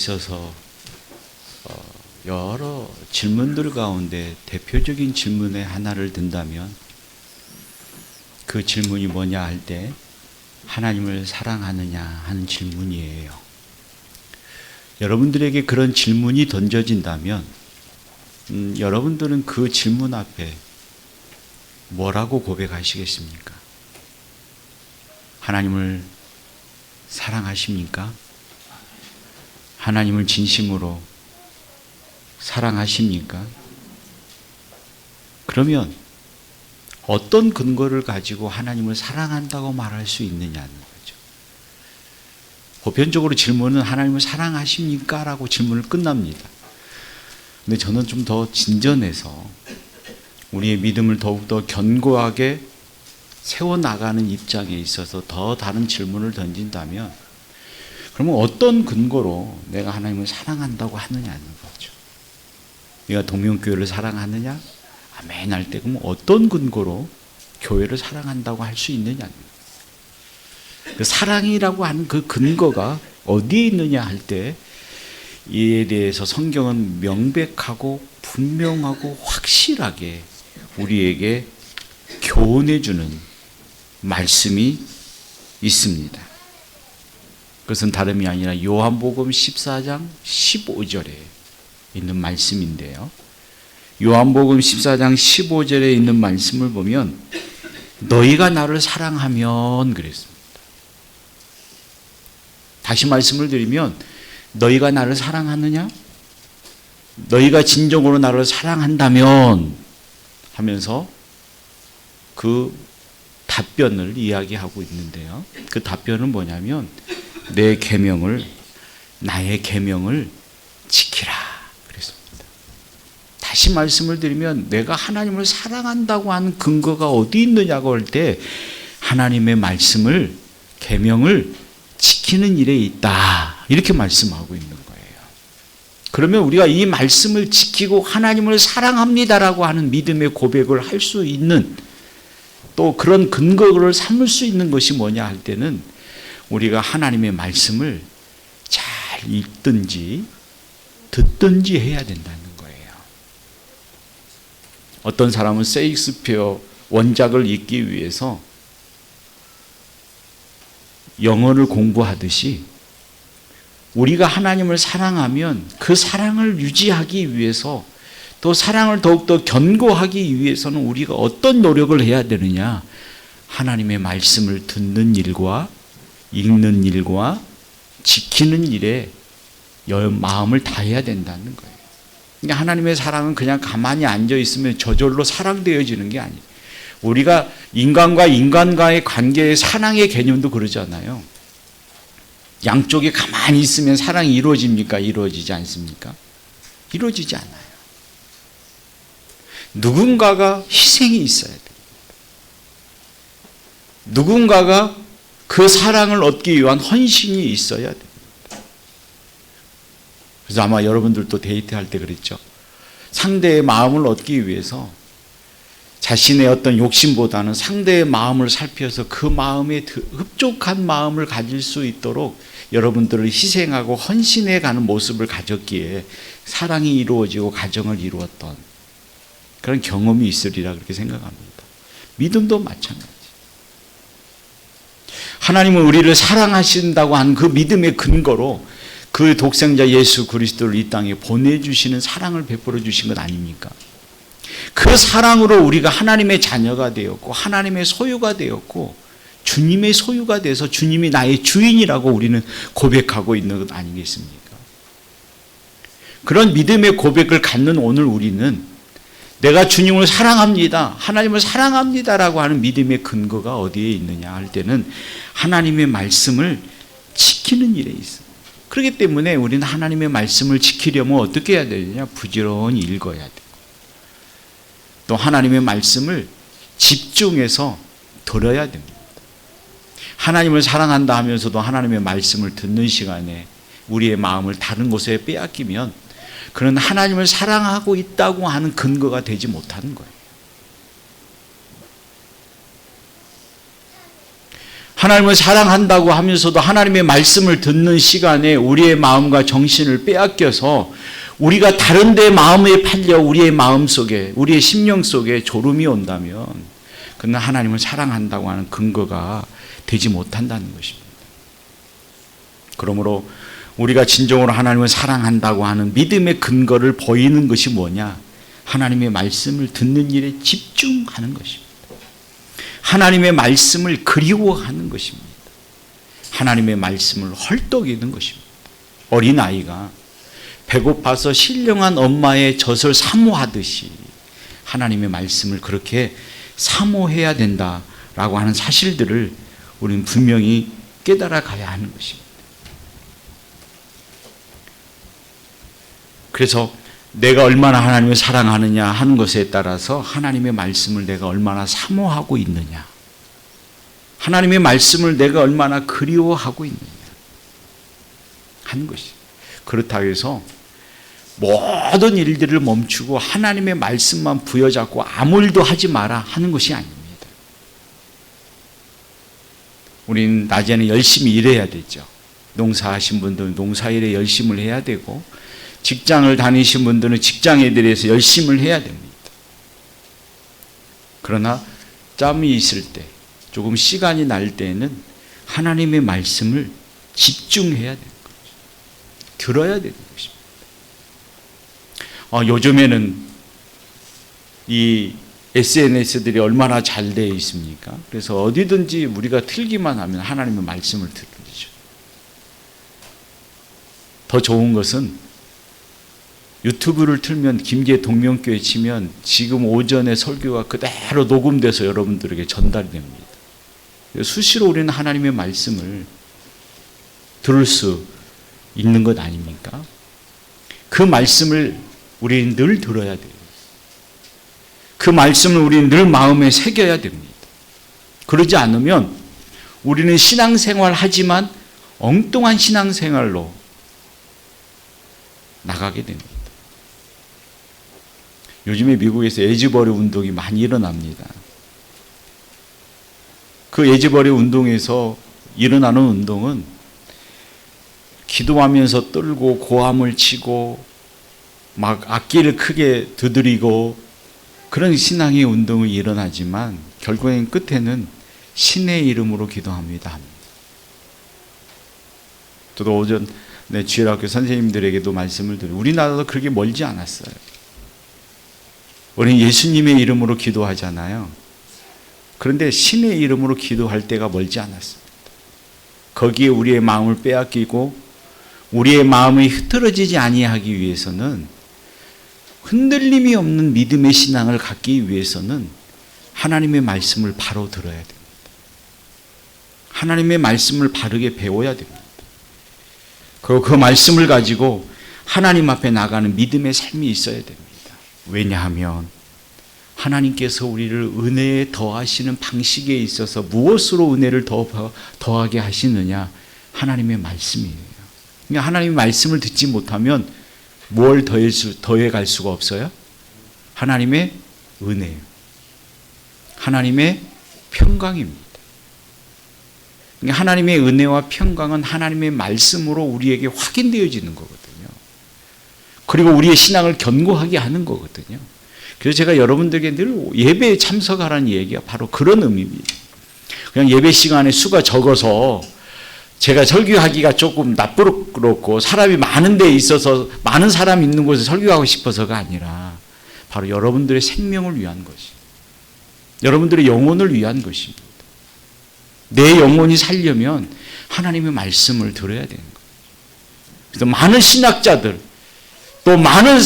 있어서 여러 질문들 가운데 대표적인 질문의 하나를 든다면 그 질문이 뭐냐 할 때 하나님을 사랑하느냐 하는 질문이에요. 여러분들에게 그런 질문이 던져진다면 여러분들은 그 질문 앞에 뭐라고 고백하시겠습니까? 하나님을 사랑하십니까? 하나님을 진심으로 사랑하십니까? 그러면 어떤 근거를 가지고 하나님을 사랑한다고 말할 수 있느냐는 거죠. 보편적으로 질문은 하나님을 사랑하십니까? 라고 질문을 끝납니다. 근데 저는 좀 더 진전해서 우리의 믿음을 더욱더 견고하게 세워나가는 입장에 있어서 더 다른 질문을 던진다면 그러면 어떤 근거로 내가 하나님을 사랑한다고 하느냐는 거죠. 네가 동명교회를 사랑하느냐? 아멘 할 때 그럼 어떤 근거로 교회를 사랑한다고 할 수 있느냐는 거예요. 그 사랑이라고 하는 그 근거가 어디에 있느냐 할 때 이에 대해서 성경은 명백하고 분명하고 확실하게 우리에게 교훈해 주는 말씀이 있습니다. 그것은 다름이 아니라 요한복음 14장 15절에 있는 말씀인데요. 요한복음 14장 15절에 있는 말씀을 보면 너희가 나를 사랑하면 그랬습니다. 다시 말씀을 드리면 너희가 나를 사랑하느냐? 너희가 진정으로 나를 사랑한다면 하면서 그 답변을 이야기하고 있는데요. 그 답변은 뭐냐면 나의 계명을 지키라 그랬습니다. 다시 말씀을 드리면 내가 하나님을 사랑한다고 하는 근거가 어디 있느냐고 할 때 하나님의 말씀을 계명을 지키는 일에 있다 이렇게 말씀하고 있는 거예요. 그러면 우리가 이 말씀을 지키고 하나님을 사랑합니다라고 하는 믿음의 고백을 할 수 있는 또 그런 근거를 삼을 수 있는 것이 뭐냐 할 때는 우리가 하나님의 말씀을 잘 읽든지 듣든지 해야 된다는 거예요. 어떤 사람은 셰익스피어 원작을 읽기 위해서 영어를 공부하듯이 우리가 하나님을 사랑하면 그 사랑을 유지하기 위해서 또 사랑을 더욱더 견고하기 위해서는 우리가 어떤 노력을 해야 되느냐? 하나님의 말씀을 듣는 일과 읽는 일과 지키는 일에 마음을 다해야 된다는 거예요. 그러니까 하나님의 사랑은 그냥 가만히 앉아 있으면 저절로 사랑되어지는 게 아니에요. 우리가 인간과 인간과의 관계의 사랑의 개념도 그러잖아요. 양쪽이 가만히 있으면 사랑이 이루어집니까? 이루어지지 않습니까? 이루어지지 않아요. 누군가가 희생이 있어야 돼요. 누군가가 그 사랑을 얻기 위한 헌신이 있어야 됩니다. 그래서 아마 여러분들도 데이트할 때 그랬죠. 상대의 마음을 얻기 위해서 자신의 어떤 욕심보다는 상대의 마음을 살펴서 그 마음에 흡족한 마음을 가질 수 있도록 여러분들을 희생하고 헌신해 가는 모습을 가졌기에 사랑이 이루어지고 가정을 이루었던 그런 경험이 있으리라 그렇게 생각합니다. 믿음도 마찬가지. 하나님은 우리를 사랑하신다고 하는 그 믿음의 근거로 그 독생자 예수 그리스도를 이 땅에 보내주시는 사랑을 베풀어 주신 것 아닙니까? 그 사랑으로 우리가 하나님의 자녀가 되었고 하나님의 소유가 되었고 주님의 소유가 돼서 주님이 나의 주인이라고 우리는 고백하고 있는 것 아니겠습니까? 그런 믿음의 고백을 갖는 오늘 우리는 내가 주님을 사랑합니다. 하나님을 사랑합니다라고 하는 믿음의 근거가 어디에 있느냐 할 때는 하나님의 말씀을 지키는 일에 있습니다. 그렇기 때문에 우리는 하나님의 말씀을 지키려면 어떻게 해야 되느냐? 부지런히 읽어야 되고 또 하나님의 말씀을 집중해서 들어야 됩니다. 하나님을 사랑한다 하면서도 하나님의 말씀을 듣는 시간에 우리의 마음을 다른 곳에 빼앗기면 그런 하나님을 사랑하고 있다고 하는 근거가 되지 못하는 거예요. 하나님을 사랑한다고 하면서도 하나님의 말씀을 듣는 시간에 우리의 마음과 정신을 빼앗겨서 우리가 다른 데 마음에 팔려 우리의 마음 속에, 우리의 심령 속에 졸음이 온다면 그는 하나님을 사랑한다고 하는 근거가 되지 못한다는 것입니다. 그러므로 우리가 진정으로 하나님을 사랑한다고 하는 믿음의 근거를 보이는 것이 뭐냐? 하나님의 말씀을 듣는 일에 집중하는 것입니다. 하나님의 말씀을 그리워하는 것입니다. 하나님의 말씀을 헐떡이는 것입니다. 어린아이가 배고파서 신령한 엄마의 젖을 사모하듯이 하나님의 말씀을 그렇게 사모해야 된다라고 하는 사실들을 우리는 분명히 깨달아 가야 하는 것입니다. 그래서 내가 얼마나 하나님을 사랑하느냐 하는 것에 따라서 하나님의 말씀을 내가 얼마나 사모하고 있느냐, 하나님의 말씀을 내가 얼마나 그리워하고 있느냐 하는 것이. 그렇다고 해서 모든 일들을 멈추고 하나님의 말씀만 부여잡고 아무 일도 하지 마라 하는 것이 아닙니다. 우리는 낮에는 열심히 일해야 되죠. 농사하신 분들은 농사일에 열심을 해야 되고, 직장을 다니신 분들은 직장에 대해서 열심을 해야 됩니다. 그러나 짬이 있을 때, 조금 시간이 날 때에는 하나님의 말씀을 집중해야 되는 거죠. 들어야 되는 것입니다. 요즘에는 이 SNS들이 얼마나 잘 되어 있습니까? 그래서 어디든지 우리가 틀기만 하면 하나님의 말씀을 듣죠. 더 좋은 것은 유튜브를 틀면 김계 동명교회 치면 지금 오전에 설교가 그대로 녹음돼서 여러분들에게 전달이 됩니다. 수시로 우리는 하나님의 말씀을 들을 수 있는 것 아닙니까? 그 말씀을 우리는 늘 들어야 돼요. 그 말씀을 우리는 늘 마음에 새겨야 됩니다. 그러지 않으면 우리는 신앙생활 하지만 엉뚱한 신앙생활로 나가게 됩니다. 요즘에 미국에서 에즈버리 운동이 많이 일어납니다. 그 에즈버리 운동에서 일어나는 운동은 기도하면서 떨고 고함을 치고 막 악기를 크게 두드리고 그런 신앙의 운동이 일어나지만 결국엔 끝에는 신의 이름으로 기도합니다. 저도 오전에 주일학교 선생님들에게도 말씀을 드리고 우리나라도 그렇게 멀지 않았어요. 우리는 예수님의 이름으로 기도하잖아요. 그런데 신의 이름으로 기도할 때가 멀지 않았습니다. 거기에 우리의 마음을 빼앗기고 우리의 마음이 흐트러지지 아니하기 위해서는, 흔들림이 없는 믿음의 신앙을 갖기 위해서는 하나님의 말씀을 바로 들어야 됩니다. 하나님의 말씀을 바르게 배워야 됩니다. 그리고 그 말씀을 가지고 하나님 앞에 나가는 믿음의 삶이 있어야 됩니다. 왜냐하면 하나님께서 우리를 은혜에 더하시는 방식에 있어서 무엇으로 은혜를 더하게 하시느냐? 하나님의 말씀이에요. 그러니까 하나님의 말씀을 듣지 못하면 뭘 더해갈 수가 없어요? 하나님의 은혜예요. 하나님의 평강입니다. 그러니까 하나님의 은혜와 평강은 하나님의 말씀으로 우리에게 확인되어지는 거거든요. 그리고 우리의 신앙을 견고하게 하는 거거든요. 그래서 제가 여러분들에게 늘 예배에 참석하라는 얘기가 바로 그런 의미입니다. 그냥 예배 시간에 수가 적어서 제가 설교하기가 조금 나쁘고 사람이 많은 데 있어서 많은 사람이 있는 곳에 설교하고 싶어서가 아니라 바로 여러분들의 생명을 위한 것이, 여러분들의 영혼을 위한 것입니다. 내 영혼이 살려면 하나님의 말씀을 들어야 되는 거예요. 그래서 많은 신학자들 또 많은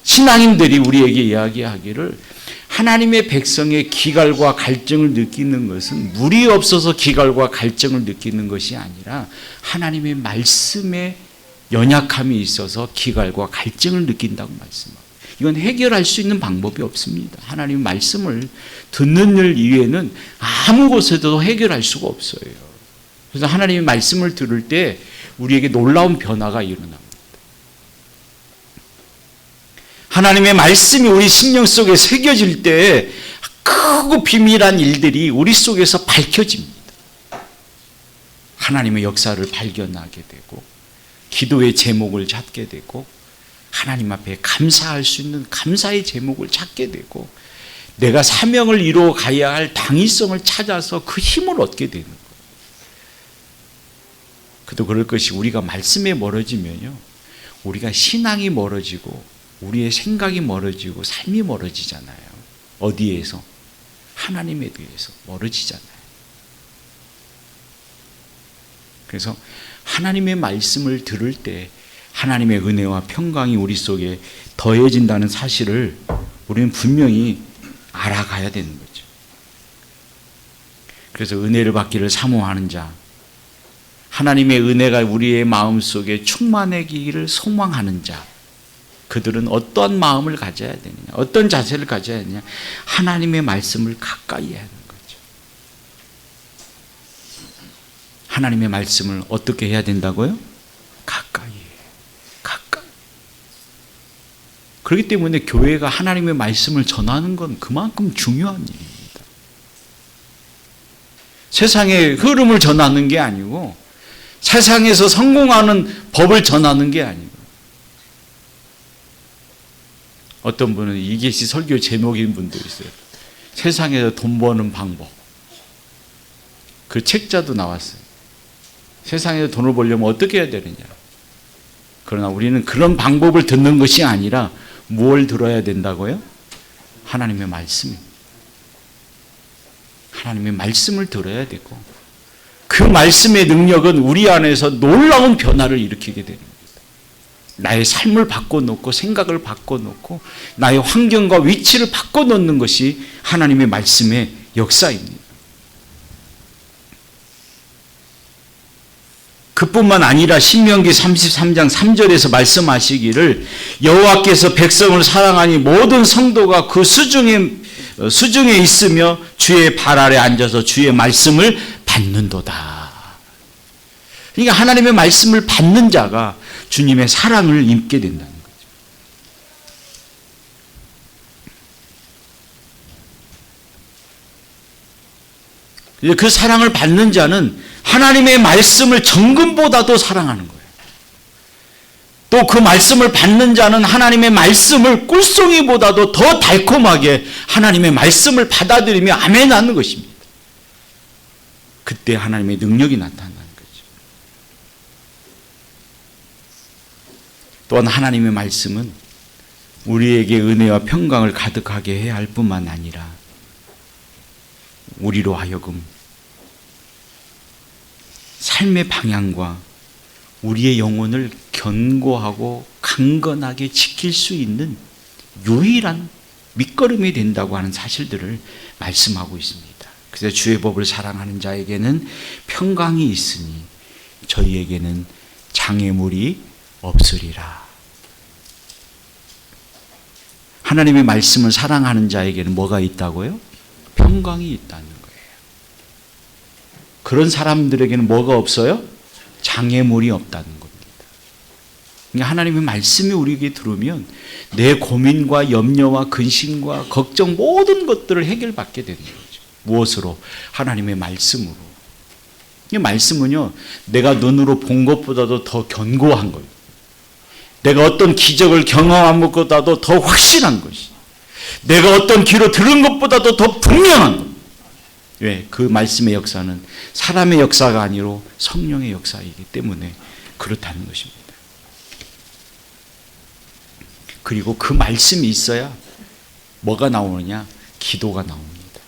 신앙인들이 우리에게 이야기하기를 하나님의 백성의 기갈과 갈증을 느끼는 것은 물이 없어서 기갈과 갈증을 느끼는 것이 아니라 하나님의 말씀에 연약함이 있어서 기갈과 갈증을 느낀다고 말씀합니다. 이건 해결할 수 있는 방법이 없습니다. 하나님의 말씀을 듣는 일 이외에는 아무 곳에도 해결할 수가 없어요. 그래서 하나님의 말씀을 들을 때 우리에게 놀라운 변화가 일어납니다. 하나님의 말씀이 우리 심령 속에 새겨질 때 크고 비밀한 일들이 우리 속에서 밝혀집니다. 하나님의 역사를 발견하게 되고 기도의 제목을 찾게 되고 하나님 앞에 감사할 수 있는 감사의 제목을 찾게 되고 내가 사명을 이루어 가야 할 당위성을 찾아서 그 힘을 얻게 되는 거예요. 그도 그럴 것이 우리가 말씀에 멀어지면요, 우리가 신앙이 멀어지고 우리의 생각이 멀어지고 삶이 멀어지잖아요. 어디에서? 하나님에 대해서 멀어지잖아요. 그래서 하나님의 말씀을 들을 때 하나님의 은혜와 평강이 우리 속에 더해진다는 사실을 우리는 분명히 알아가야 되는 거죠. 그래서 은혜를 받기를 사모하는 자, 하나님의 은혜가 우리의 마음속에 충만하기를 소망하는 자, 그들은 어떠한 마음을 가져야 되느냐, 어떤 자세를 가져야 되느냐, 하나님의 말씀을 가까이 해야 하는 거죠. 하나님의 말씀을 어떻게 해야 된다고요? 가까이. 그렇기 때문에 교회가 하나님의 말씀을 전하는 건 그만큼 중요한 일입니다. 세상의 흐름을 전하는 게 아니고 세상에서 성공하는 법을 전하는 게 아니고, 어떤 분은 이계시 설교 제목인 분도 있어요. 세상에서 돈 버는 방법. 그 책자도 나왔어요. 세상에서 돈을 벌려면 어떻게 해야 되느냐. 그러나 우리는 그런 방법을 듣는 것이 아니라 뭘 들어야 된다고요? 하나님의 말씀. 하나님의 말씀을 들어야 되고 그 말씀의 능력은 우리 안에서 놀라운 변화를 일으키게 됩니다. 나의 삶을 바꿔놓고 생각을 바꿔놓고 나의 환경과 위치를 바꿔놓는 것이 하나님의 말씀의 역사입니다. 그뿐만 아니라 신명기 33장 3절에서 말씀하시기를 여호와께서 백성을 사랑하니 모든 성도가 그 수중에 있으며 주의 발 아래 앉아서 주의 말씀을 받는도다. 그러니까 하나님의 말씀을 받는 자가 주님의 사랑을 입게 된다는 거죠. 그 사랑을 받는 자는 하나님의 말씀을 정금보다도 사랑하는 거예요. 또 그 말씀을 받는 자는 하나님의 말씀을 꿀송이보다도 더 달콤하게 하나님의 말씀을 받아들이며 아멘하는 것입니다. 그때 하나님의 능력이 나타나는 거죠. 또한 하나님의 말씀은 우리에게 은혜와 평강을 가득하게 해야 할 뿐만 아니라 우리로 하여금 삶의 방향과 우리의 영혼을 견고하고 강건하게 지킬 수 있는 유일한 밑거름이 된다고 하는 사실들을 말씀하고 있습니다. 그래서 주의 법을 사랑하는 자에게는 평강이 있으니 저희에게는 장애물이 없으리라. 하나님의 말씀을 사랑하는 자에게는 뭐가 있다고요? 평강이 있다는 거예요. 그런 사람들에게는 뭐가 없어요? 장애물이 없다는 겁니다. 그러니까 하나님의 말씀이 우리에게 들어오면 내 고민과 염려와 근심과 걱정 모든 것들을 해결받게 되는 거죠. 무엇으로? 하나님의 말씀으로. 이 말씀은요, 내가 눈으로 본 것보다도 더 견고한 거예요. 내가 어떤 기적을 경험한 것보다도 더 확실한 것이, 내가 어떤 귀로 들은 것보다도 더 분명한 것. 왜? 그 말씀의 역사는 사람의 역사가 아니라 성령의 역사이기 때문에 그렇다는 것입니다. 그리고 그 말씀이 있어야 뭐가 나오느냐? 기도가 나옵니다.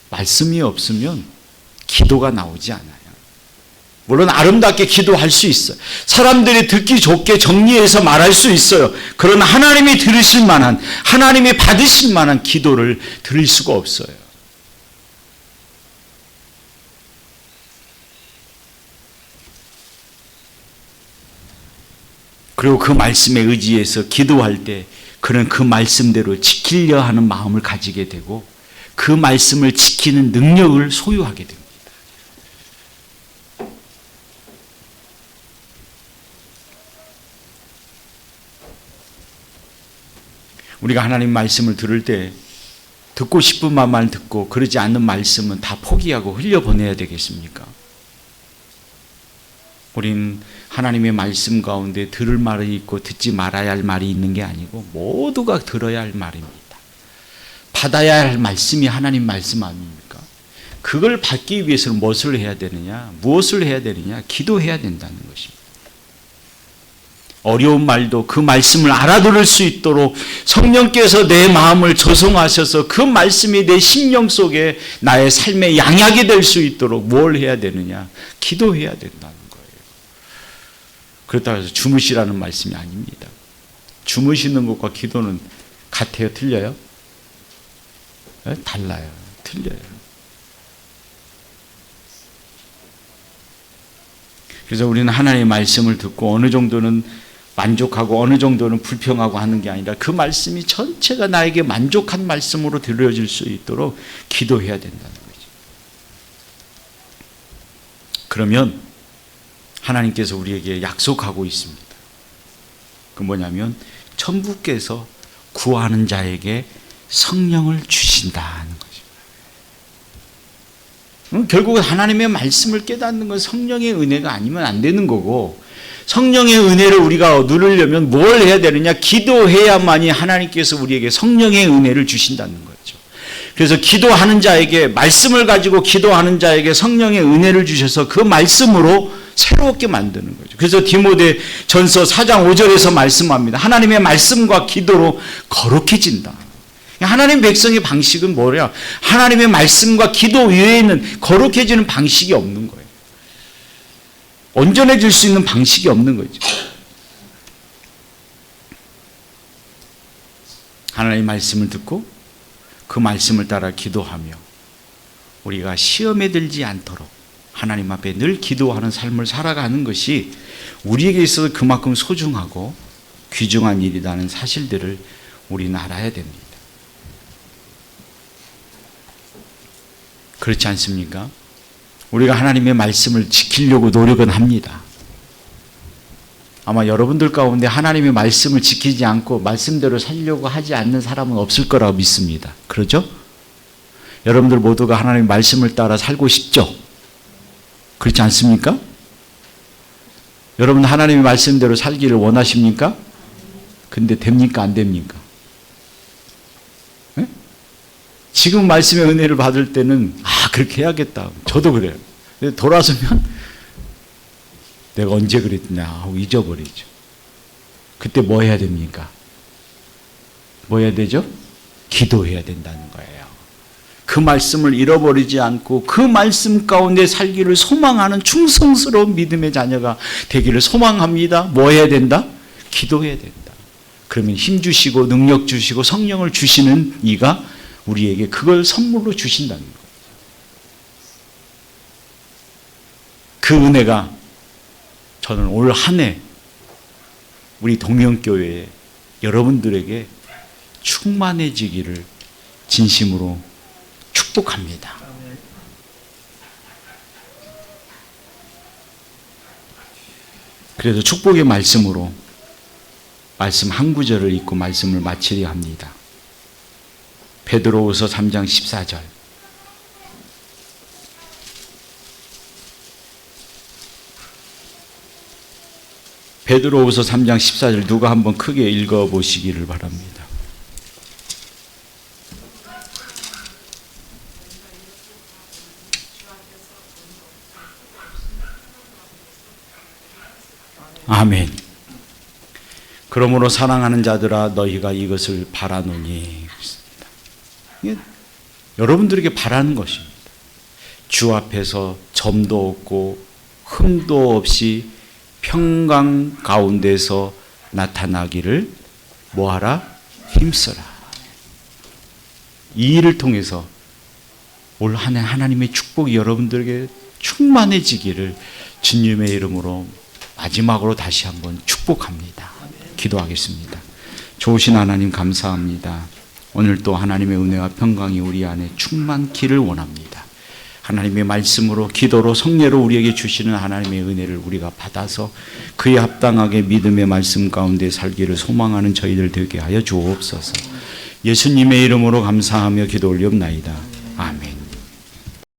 말씀이 없으면 기도가 나오지 않아요. 물론 아름답게 기도할 수 있어요. 사람들이 듣기 좋게 정리해서 말할 수 있어요. 그러나 하나님이 들으실 만한, 하나님이 받으실 만한 기도를 드릴 수가 없어요. 그리고 그 말씀에 의지해서 기도할 때 그는 그 말씀대로 지키려 하는 마음을 가지게 되고 그 말씀을 지키는 능력을 소유하게 됩니다. 우리가 하나님 말씀을 들을 때 듣고 싶은 말만 듣고 그러지 않는 말씀은 다 포기하고 흘려보내야 되겠습니까? 우린 하나님의 말씀 가운데 들을 말이 있고 듣지 말아야 할 말이 있는 게 아니고 모두가 들어야 할 말입니다. 받아야 할 말씀이 하나님 말씀 아닙니까? 그걸 받기 위해서는 무엇을 해야 되느냐? 무엇을 해야 되느냐? 기도해야 된다는 것입니다. 어려운 말도 그 말씀을 알아들을 수 있도록 성령께서 내 마음을 조성하셔서 그 말씀이 내 심령 속에 나의 삶의 양약이 될 수 있도록 뭘 해야 되느냐? 기도해야 된다는 거예요. 그렇다고 해서 주무시라는 말씀이 아닙니다. 주무시는 것과 기도는 같아요? 틀려요? 달라요. 틀려요. 그래서 우리는 하나님의 말씀을 듣고 어느 정도는 만족하고 어느 정도는 불평하고 하는 게 아니라 그 말씀이 전체가 나에게 만족한 말씀으로 들려질 수 있도록 기도해야 된다는 거죠. 그러면 하나님께서 우리에게 약속하고 있습니다. 그 뭐냐면 천부께서 구하는 자에게 성령을 주신다는 거죠. 결국은 하나님의 말씀을 깨닫는 건 성령의 은혜가 아니면 안 되는 거고, 성령의 은혜를 우리가 누리려면 뭘 해야 되느냐? 기도해야만이 하나님께서 우리에게 성령의 은혜를 주신다는 거죠. 그래서 기도하는 자에게, 말씀을 가지고 기도하는 자에게 성령의 은혜를 주셔서 그 말씀으로 새롭게 만드는 거죠. 그래서 디모데 전서 4장 5절에서 말씀합니다. 하나님의 말씀과 기도로 거룩해진다. 하나님 백성의 방식은 뭐냐? 하나님의 말씀과 기도 외에는 거룩해지는 방식이 없는 거예요. 온전해질 수 있는 방식이 없는 거죠. 하나님의 말씀을 듣고 그 말씀을 따라 기도하며 우리가 시험에 들지 않도록 하나님 앞에 늘 기도하는 삶을 살아가는 것이 우리에게 있어서 그만큼 소중하고 귀중한 일이라는 사실들을 우리는 알아야 됩니다. 그렇지 않습니까? 우리가 하나님의 말씀을 지키려고 노력은 합니다. 아마 여러분들 가운데 하나님의 말씀을 지키지 않고 말씀대로 살려고 하지 않는 사람은 없을 거라고 믿습니다. 그렇죠? 여러분들 모두가 하나님의 말씀을 따라 살고 싶죠? 그렇지 않습니까? 여러분 하나님의 말씀대로 살기를 원하십니까? 근데 됩니까? 안 됩니까? 네? 지금 말씀의 은혜를 받을 때는 그렇게 해야겠다. 저도 그래요. 근데 돌아서면 내가 언제 그랬냐 하고 잊어버리죠. 그때 뭐 해야 됩니까? 뭐 해야 되죠? 기도해야 된다는 거예요. 그 말씀을 잃어버리지 않고 그 말씀 가운데 살기를 소망하는 충성스러운 믿음의 자녀가 되기를 소망합니다. 뭐 해야 된다? 기도해야 된다. 그러면 힘 주시고 능력 주시고 성령을 주시는 이가 우리에게 그걸 선물로 주신다는 거예요. 그 은혜가 저는 올 한 해 우리 동명교회 여러분들에게 충만해지기를 진심으로 축복합니다. 그래서 축복의 말씀으로 말씀 한 구절을 읽고 말씀을 마치려 합니다. 베드로후서 3장 14절. 베드로후서 3장 14절 누가 한번 크게 읽어보시기를 바랍니다. 아멘. 그러므로 사랑하는 자들아 너희가 이것을 바라노니. 여러분들에게 바라는 것입니다. 주 앞에서 점도 없고 흠도 없이 평강 가운데서 나타나기를 뭐하라? 힘써라. 이 일을 통해서 올 한 해 하나님의 축복이 여러분들에게 충만해지기를 주님의 이름으로 마지막으로 다시 한번 축복합니다. 기도하겠습니다. 좋으신 하나님 감사합니다. 오늘 또 하나님의 은혜와 평강이 우리 안에 충만기를 원합니다. 하나님의 말씀으로 기도로 성례로 우리에게 주시는 하나님의 은혜를 우리가 받아서 그에 합당하게 믿음의 말씀 가운데 살기를 소망하는 저희들 되게 하여 주옵소서. 예수님의 이름으로 감사하며 기도 올리옵나이다. 아멘.